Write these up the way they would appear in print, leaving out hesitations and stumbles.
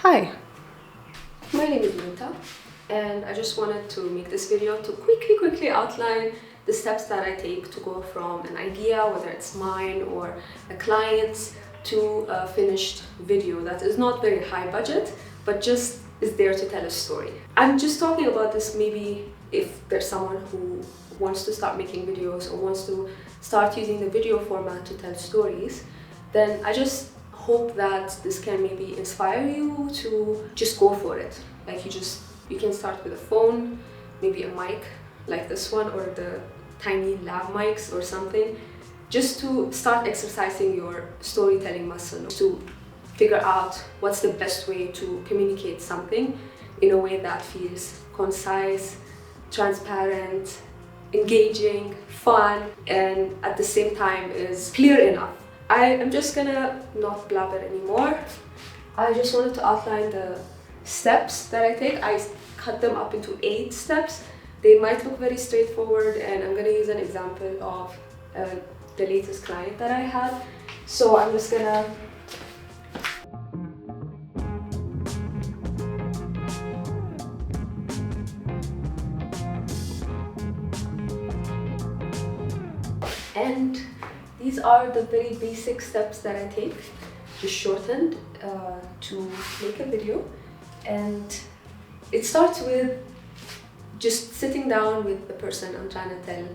Hi, my name is Minta, and I just wanted to make this video to quickly outline the steps that I take to go from an idea, whether it's mine or a client's, to a finished video that is not very high budget, but just is there to tell a story. I'm just talking about this maybe if there's someone who wants to start making videos or wants to start using the video format to tell stories, then I just hope that this can maybe inspire you to just go for it. Like you can start with a phone, maybe a mic like this one or the tiny lav mics or something, just to start exercising your storytelling muscle, to figure out what's the best way to communicate something in a way that feels concise, transparent, engaging, fun, and at the same time is clear enough. I am just gonna not blabber anymore. I just wanted to outline the steps that I take. I cut them up into 8 steps. They might look very straightforward, and I'm gonna use an example of the latest client that I had. So I'm just gonna and these are the very basic steps that I take, just shortened, to make a video. And it starts with just sitting down with the person I'm trying to tell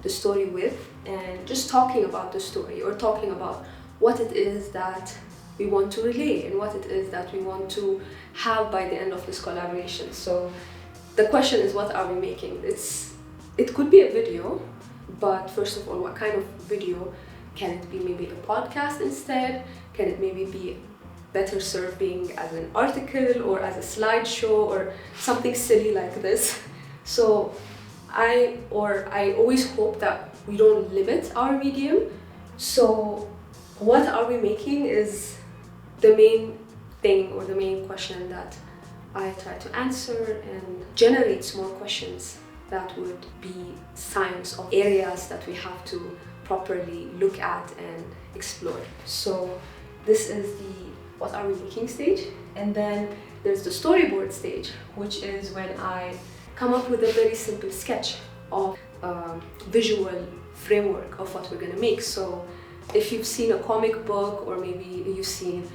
the story with and just talking about the story, or talking about what it is that we want to relay and what it is that we want to have by the end of this collaboration. So the question is, what are we making? It could be a video, but first of all, what kind of video? Can it be maybe a podcast instead? Can it maybe be better served being as an article or as a slideshow or something silly like this? So I always hope that we don't limit our medium. So what are we making is the main thing, or the main question that I try to answer, and generates more questions that would be signs of areas that we have to properly look at and explore. So this is the what are we making stage, and then there's the storyboard stage, which is when I come up with a very simple sketch of visual framework of what we're going to make. So if you've seen a comic book, or maybe you've seen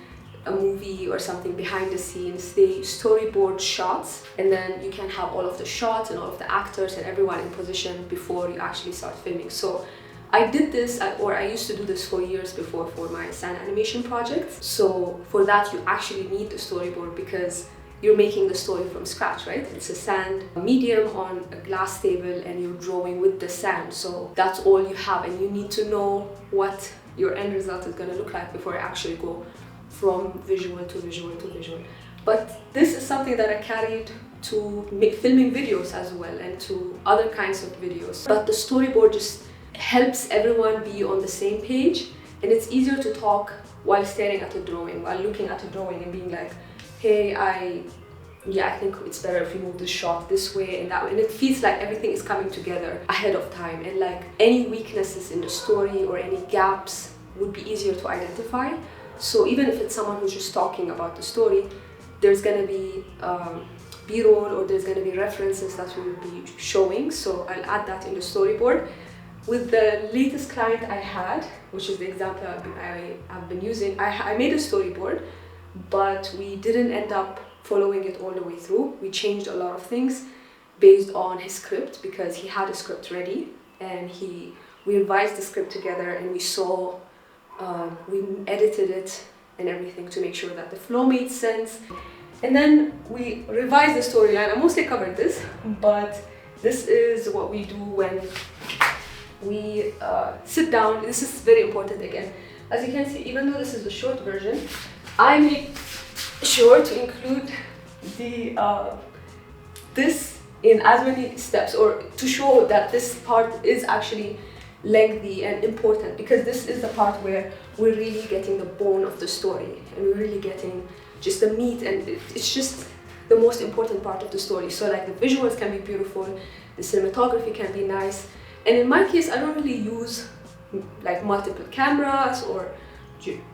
a movie or something behind the scenes, they storyboard shots, and then you can have all of the shots and all of the actors and everyone in position before you actually start filming. So I did this, or I used to do this for years before for my sand animation project. So for that, you actually need the storyboard because you're making the story from scratch, right? It's a sand medium on a glass table and you're drawing with the sand. So that's all you have, and you need to know what your end result is going to look like before I actually go from visual to visual to visual. But this is something that I carried to filming videos as well, and to other kinds of videos. But the storyboard just helps everyone be on the same page, and it's easier to talk while staring at a drawing, while looking at a drawing and being like, hey, I think it's better if we move the shot this way and that way, and it feels like everything is coming together ahead of time, and like any weaknesses in the story or any gaps would be easier to identify. So even if it's someone who's just talking about the story, there's gonna be B-roll, or there's gonna be references that we'll be showing, so I'll add that in the storyboard. With the latest client I had, which is the example I've been using, I made a storyboard, but we didn't end up following it all the way through. We changed a lot of things based on his script, because he had a script ready, and we revised the script together, and we edited it and everything to make sure that the flow made sense. And then we revised the storyline. I mostly covered this, but this is what we do when we sit down. This is very important again. As you can see, even though this is the short version, I make sure to include this in as many steps, or to show that this part is actually lengthy and important, because this is the part where we're really getting the bone of the story, and we're really getting just the meat, and it's just the most important part of the story. So like the visuals can be beautiful, the cinematography can be nice, and in my case I don't really use like multiple cameras or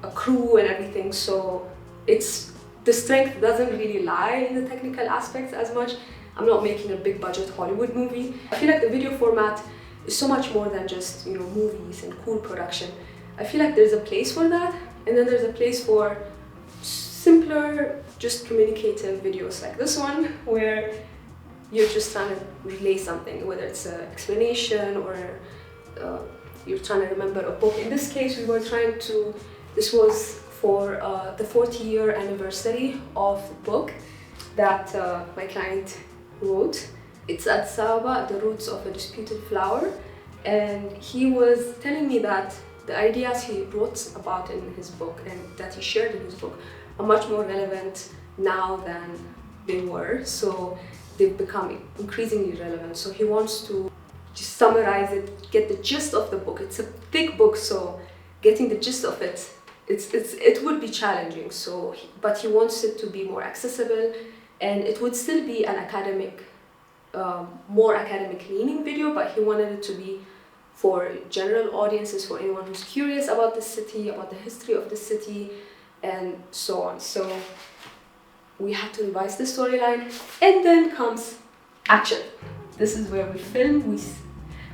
a crew and everything, so it's the strength doesn't really lie in the technical aspects as much. I'm not making a big budget Hollywood movie. I feel like the video format is so much more than just, you know, movies and cool production. I feel like there's a place for that, and then there's a place for simpler, just communicative videos like this one, where you're just trying to relay something, whether it's an explanation or you're trying to remember a book. In this case, this was for the 40-year anniversary of the book that my client wrote. It's at Saba, The Roots of a Disputed Flower, and he was telling me that the ideas he wrote about in his book and that he shared in his book are much more relevant now than they were. So they've become increasingly relevant. So he wants to just summarize it, get the gist of the book. It's a thick book, so getting the gist of it, it would be challenging. So, but he wants it to be more accessible, and it would still be an academic, more academic leaning video, but he wanted it to be for general audiences, for anyone who's curious about the city, about the history of the city, and so on. So we had to revise the storyline, and then comes action. This is where we film, we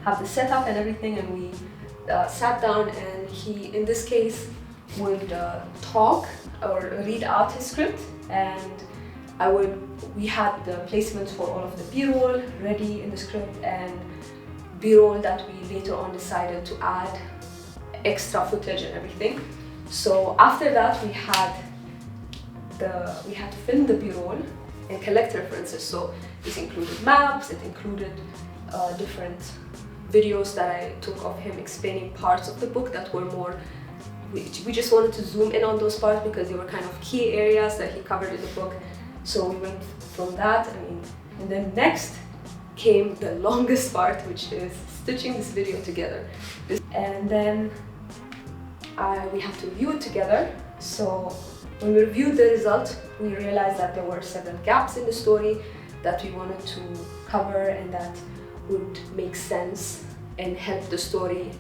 have the setup and everything, and we sat down, and he, in this case, would talk or read out his script, and we had the placements for all of the B-roll ready in the script, and B-roll that we later on decided to add extra footage and everything. So after that, we had to film the B-roll and collect references. So this included maps, it included different videos that I took of him explaining parts of the book that were more, we just wanted to zoom in on those parts because they were kind of key areas that he covered in the book. So we went from that, and then next came the longest part, which is stitching this video together. And then we have to review it together. So when we reviewed the result, we realized that there were several gaps in the story that we wanted to cover and that would make sense and help the story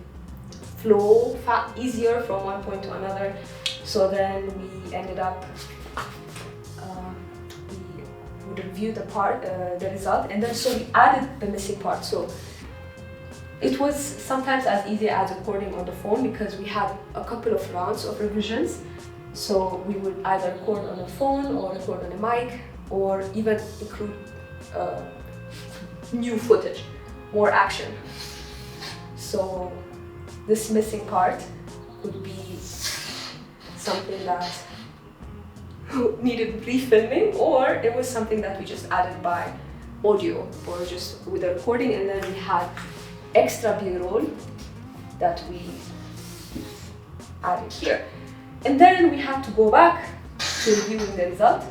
flow easier from one point to another. So then we ended up, we would review the result, and then so we added the missing part. So it was sometimes as easy as recording on the phone because we had a couple of rounds of revisions. So we would either record on a phone or record on a mic, or even include new footage, more action. So this missing part could be something that needed refilming, or it was something that we just added by audio or just with a recording, and then we had extra B-roll that we added here. And then we had to go back to reviewing the result.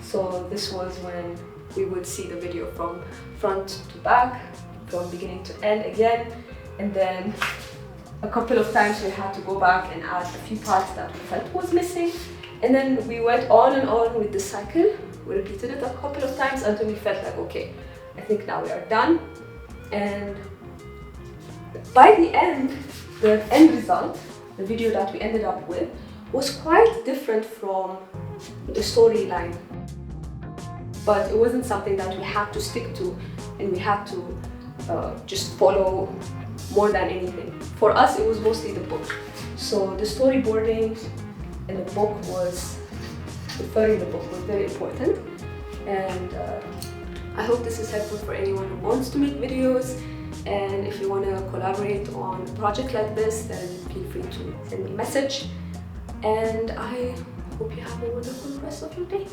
So this was when we would see the video from front to back, from beginning to end again. And then a couple of times we had to go back and add a few parts that we felt was missing. And then we went on and on with the cycle. We repeated it a couple of times until we felt like, okay, I think now we are done. And by the end result, the video that we ended up with was quite different from the storyline. But it wasn't something that we had to stick to, and we had to just follow more than anything. For us, it was mostly the book. So the storyboarding in the book was, referring the book was very important. And I hope this is helpful for anyone who wants to make videos. And if you want to collaborate on a project like this, then feel free to send me a message. And I hope you have a wonderful rest of your day.